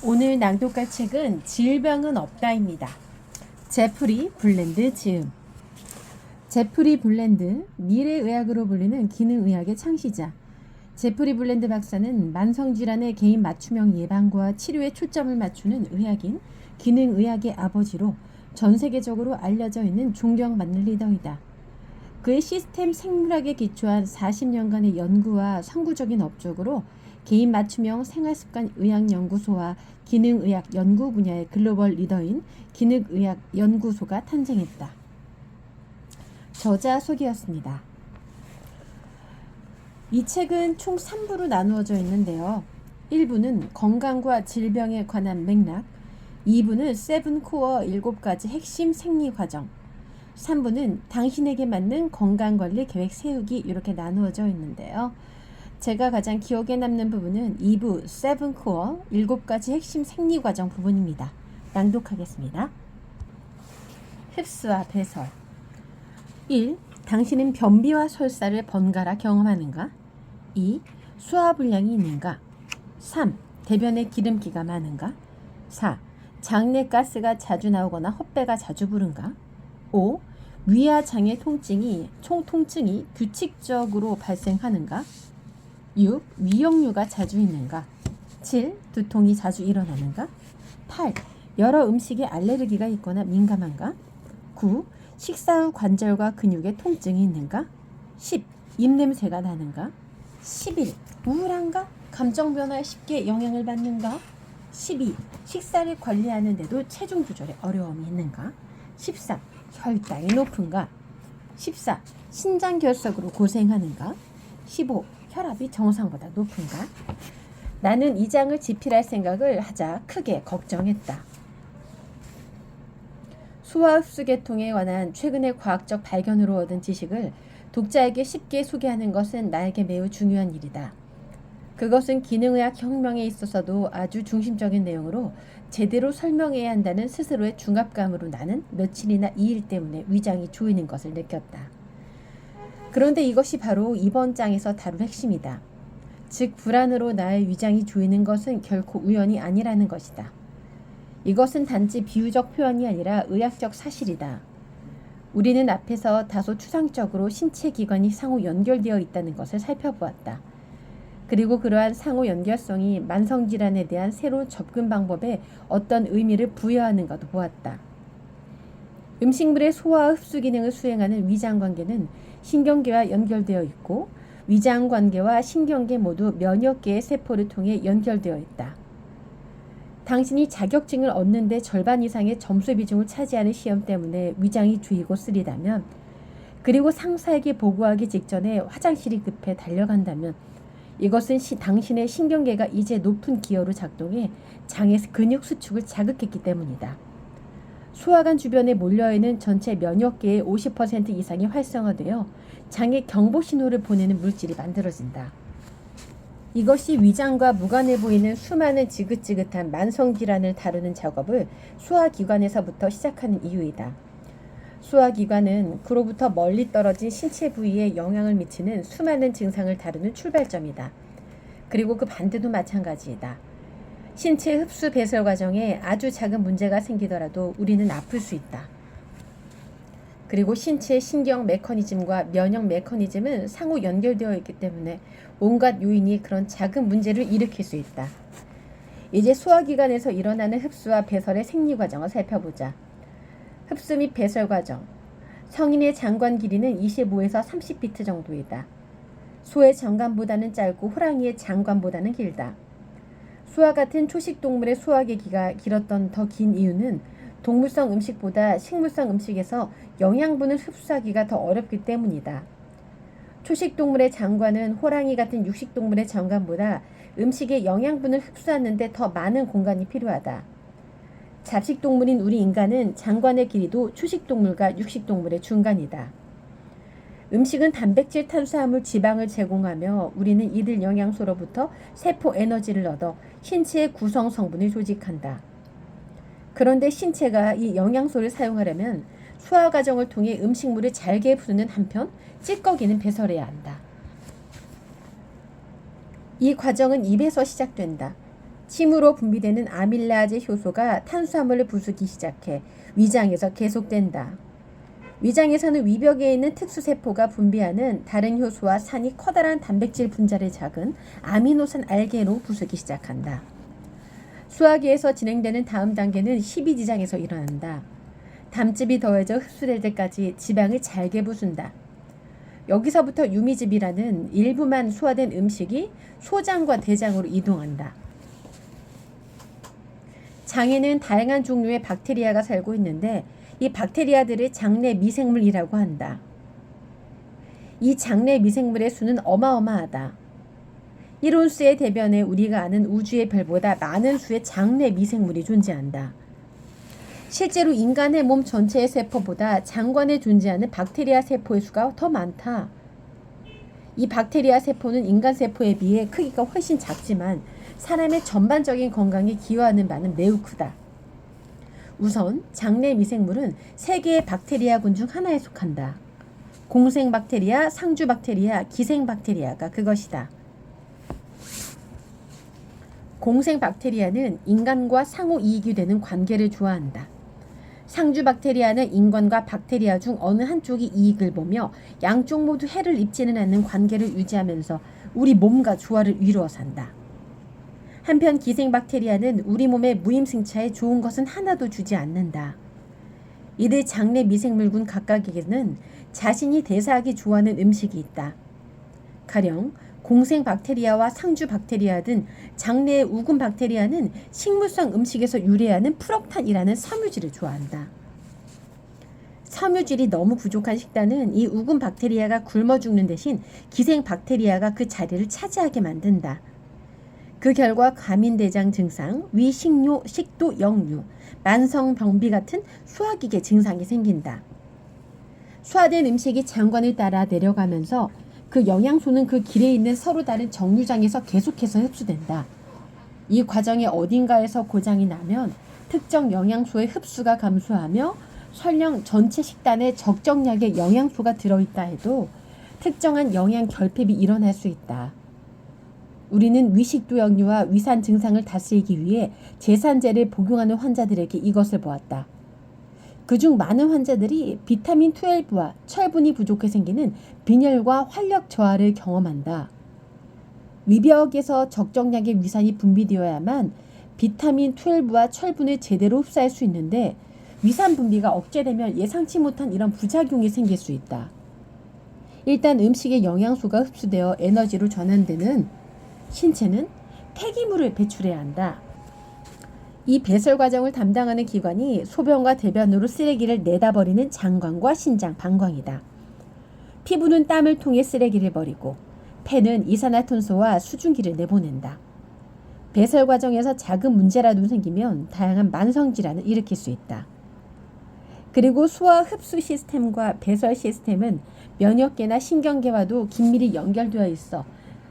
오늘 낭독할 책은 질병은 없다입니다. 제프리 블랜드 지음. 제프리 블랜드, 미래의학으로 불리는 기능의학의 창시자. 제프리 블랜드 박사는 만성질환의 개인 맞춤형 예방과 치료에 초점을 맞추는 의학인, 기능의학의 아버지로 전 세계적으로 알려져 있는 존경받는 리더이다. 그의 시스템 생물학에 기초한 40년간의 연구와 선구적인 업적으로 개인 맞춤형 생활습관 의학연구소와 기능의학 연구 분야의 글로벌 리더인 기능의학 연구소가 탄생했다. 저자 소개였습니다. 이 책은 총 3부로 나누어져 있는데요. 1부는 건강과 질병에 관한 맥락, 2부는 7코어 7가지 핵심 생리과정, 3부는 당신에게 맞는 건강관리 계획 세우기 이렇게 나누어져 있는데요. 제가 가장 기억에 남는 부분은 2부 7코어 7가지 핵심 생리과정 부분입니다. 낭독하겠습니다. 흡수와 배설. 1. 당신은 변비와 설사를 번갈아 경험하는가? 2. 소화불량이 있는가? 3. 대변에 기름기가 많은가? 4. 장내 가스가 자주 나오거나 헛배가 자주 부른가? 5. 위와 장의 통증이 규칙적으로 발생하는가? 6. 위역류가 자주 있는가? 7. 두통이 자주 일어나는가? 8. 여러 음식에 알레르기가 있거나 민감한가? 9. 식사 후 관절과 근육에 통증이 있는가? 10. 입냄새가 나는가? 11. 우울한가? 감정 변화에 쉽게 영향을 받는가? 12. 식사를 관리하는데도 체중 조절에 어려움이 있는가? 13. 혈당이 높은가? 14. 신장 결석으로 고생하는가? 15. 혈압이 정상보다 높은가? 나는 이 장을 집필할 생각을 하자 크게 걱정했다. 소화흡수 계통에 관한 최근의 과학적 발견으로 얻은 지식을 독자에게 쉽게 소개하는 것은 나에게 매우 중요한 일이다. 그것은 기능의학 혁명에 있어서도 아주 중심적인 내용으로 제대로 설명해야 한다는 스스로의 중압감으로 나는 며칠이나 이 일 때문에 위장이 조이는 것을 느꼈다. 그런데 이것이 바로 이번 장에서 다룰 핵심이다. 즉 불안으로 나의 위장이 조이는 것은 결코 우연이 아니라는 것이다. 이것은 단지 비유적 표현이 아니라 의학적 사실이다. 우리는 앞에서 다소 추상적으로 신체 기관이 상호 연결되어 있다는 것을 살펴보았다. 그리고 그러한 상호 연결성이 만성질환에 대한 새로운 접근 방법에 어떤 의미를 부여하는가도 보았다. 음식물의 소화 흡수 기능을 수행하는 위장관계는 신경계와 연결되어 있고 위장관계와 신경계 모두 면역계의 세포를 통해 연결되어 있다. 당신이 자격증을 얻는 데 절반 이상의 점수 비중을 차지하는 시험 때문에 위장이 조이고 쓰리다면, 그리고 상사에게 보고하기 직전에 화장실이 급해 달려간다면 이것은 당신의 신경계가 이제 높은 기여로 작동해 장의 근육 수축을 자극했기 때문이다. 소화관 주변에 몰려있는 전체 면역계의 50% 이상이 활성화되어 장에 경보 신호를 보내는 물질이 만들어진다. 이것이 위장과 무관해 보이는 수많은 지긋지긋한 만성질환을 다루는 작업을 소화기관에서부터 시작하는 이유이다. 소화기관은 그로부터 멀리 떨어진 신체 부위에 영향을 미치는 수많은 증상을 다루는 출발점이다. 그리고 그 반대도 마찬가지이다. 신체 흡수 배설 과정에 아주 작은 문제가 생기더라도 우리는 아플 수 있다. 그리고 신체의 신경 메커니즘과 면역 메커니즘은 상호 연결되어 있기 때문에 온갖 요인이 그런 작은 문제를 일으킬 수 있다. 이제 소화기관에서 일어나는 흡수와 배설의 생리 과정을 살펴보자. 흡수 및 배설 과정. 성인의 장관 길이는 25에서 30피트 정도이다. 소의 장관보다는 짧고 호랑이의 장관보다는 길다. 소와 같은 초식동물의 소화기가 길었던 더 긴 이유는 동물성 음식보다 식물성 음식에서 영양분을 흡수하기가 더 어렵기 때문이다. 초식동물의 장관은 호랑이 같은 육식동물의 장관보다 음식의 영양분을 흡수하는 데 더 많은 공간이 필요하다. 잡식동물인 우리 인간은 장관의 길이도 초식동물과 육식동물의 중간이다. 음식은 단백질, 탄수화물, 지방을 제공하며 우리는 이들 영양소로부터 세포 에너지를 얻어 신체의 구성 성분을 조직한다. 그런데 신체가 이 영양소를 사용하려면 소화 과정을 통해 음식물을 잘게 부르는 한편 찌꺼기는 배설해야 한다. 이 과정은 입에서 시작된다. 침으로 분비되는 아밀라제 효소가 탄수화물을 부수기 시작해 위장에서 계속된다. 위장에서는 위벽에 있는 특수세포가 분비하는 다른 효소와 산이 커다란 단백질 분자를 작은 아미노산 알게로 부수기 시작한다. 소화기에서 진행되는 다음 단계는 십이지장에서 일어난다. 담즙이 더해져 흡수될 때까지 지방을 잘게 부순다. 여기서부터 유미즙이라는 일부만 소화된 음식이 소장과 대장으로 이동한다. 장에는 다양한 종류의 박테리아가 살고 있는데 이 박테리아들을 장내 미생물이라고 한다. 이 장내 미생물의 수는 어마어마하다. 1온스의 대변에 우리가 아는 우주의 별보다 많은 수의 장내 미생물이 존재한다. 실제로 인간의 몸 전체의 세포보다 장관에 존재하는 박테리아 세포의 수가 더 많다. 이 박테리아 세포는 인간 세포에 비해 크기가 훨씬 작지만 사람의 전반적인 건강에 기여하는 바는 매우 크다. 우선 장내 미생물은 세 개의 박테리아군 중 하나에 속한다. 공생박테리아, 상주박테리아, 기생박테리아가 그것이다. 공생박테리아는 인간과 상호 이익이 되는 관계를 좋아한다. 상주박테리아는 인간과 박테리아 중 어느 한쪽이 이익을 보며 양쪽 모두 해를 입지는 않는 관계를 유지하면서 우리 몸과 조화를 이루어 산다. 한편 기생박테리아는 우리 몸의 무임승차에 좋은 것은 하나도 주지 않는다. 이들 장내 미생물군 각각에게는 자신이 대사하기 좋아하는 음식이 있다. 가령 공생박테리아와 상주박테리아 등 장내의 우군 박테리아는 식물성 음식에서 유래하는 프록탄이라는 섬유질을 좋아한다. 섬유질이 너무 부족한 식단은 이 우군 박테리아가 굶어 죽는 대신 기생박테리아가 그 자리를 차지하게 만든다. 그 결과 과민대장 증상, 위식료, 식도 역류, 만성병비 같은 소화기계 증상이 생긴다. 소화된 음식이 장관을 따라 내려가면서 그 영양소는 그 길에 있는 서로 다른 정류장에서 계속해서 흡수된다. 이 과정의 어딘가에서 고장이 나면 특정 영양소의 흡수가 감소하며 설령 전체 식단에 적정량의 영양소가 들어있다 해도 특정한 영양 결핍이 일어날 수 있다. 우리는 위식도 역류와 위산 증상을 다스리기 위해 제산제를 복용하는 환자들에게 이것을 보았다. 그중 많은 환자들이 비타민 12와 철분이 부족해 생기는 빈혈과 활력 저하를 경험한다. 위벽에서 적정량의 위산이 분비되어야만 비타민 12와 철분을 제대로 흡수할 수 있는데 위산 분비가 억제되면 예상치 못한 이런 부작용이 생길 수 있다. 일단 음식의 영양소가 흡수되어 에너지로 전환되는 신체는 폐기물을 배출해야 한다. 이 배설 과정을 담당하는 기관이 소변과 대변으로 쓰레기를 내다버리는 장관과 신장, 방광이다. 피부는 땀을 통해 쓰레기를 버리고 폐는 이산화탄소와 수증기를 내보낸다. 배설 과정에서 작은 문제라도 생기면 다양한 만성질환을 일으킬 수 있다. 그리고 소화 흡수 시스템과 배설 시스템은 면역계나 신경계와도 긴밀히 연결되어 있어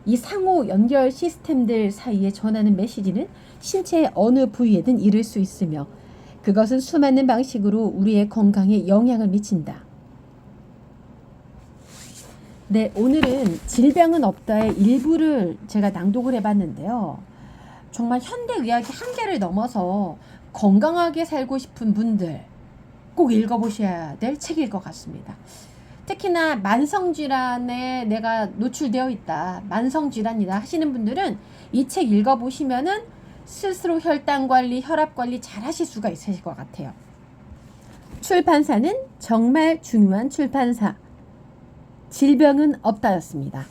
이 상호 연결 시스템들 사이에 전하는 메시지는 신체의 어느 부위에든 이를 수 있으며 그것은 수많은 방식으로 우리의 건강에 영향을 미친다. 네, 오늘은 질병은 없다의 일부를 제가 낭독을 해봤는데요. 정말 현대의학의 한계를 넘어서 건강하게 살고 싶은 분들 꼭 읽어보셔야 될 책일 것 같습니다. 특히나 만성질환에 내가 노출되어 있다, 만성질환이다 하시는 분들은 이 책 읽어보시면은 스스로 혈당관리, 혈압관리 잘 하실 수가 있으실 것 같아요. 출판사는 정말 중요한 출판사. 질병은 없다였습니다.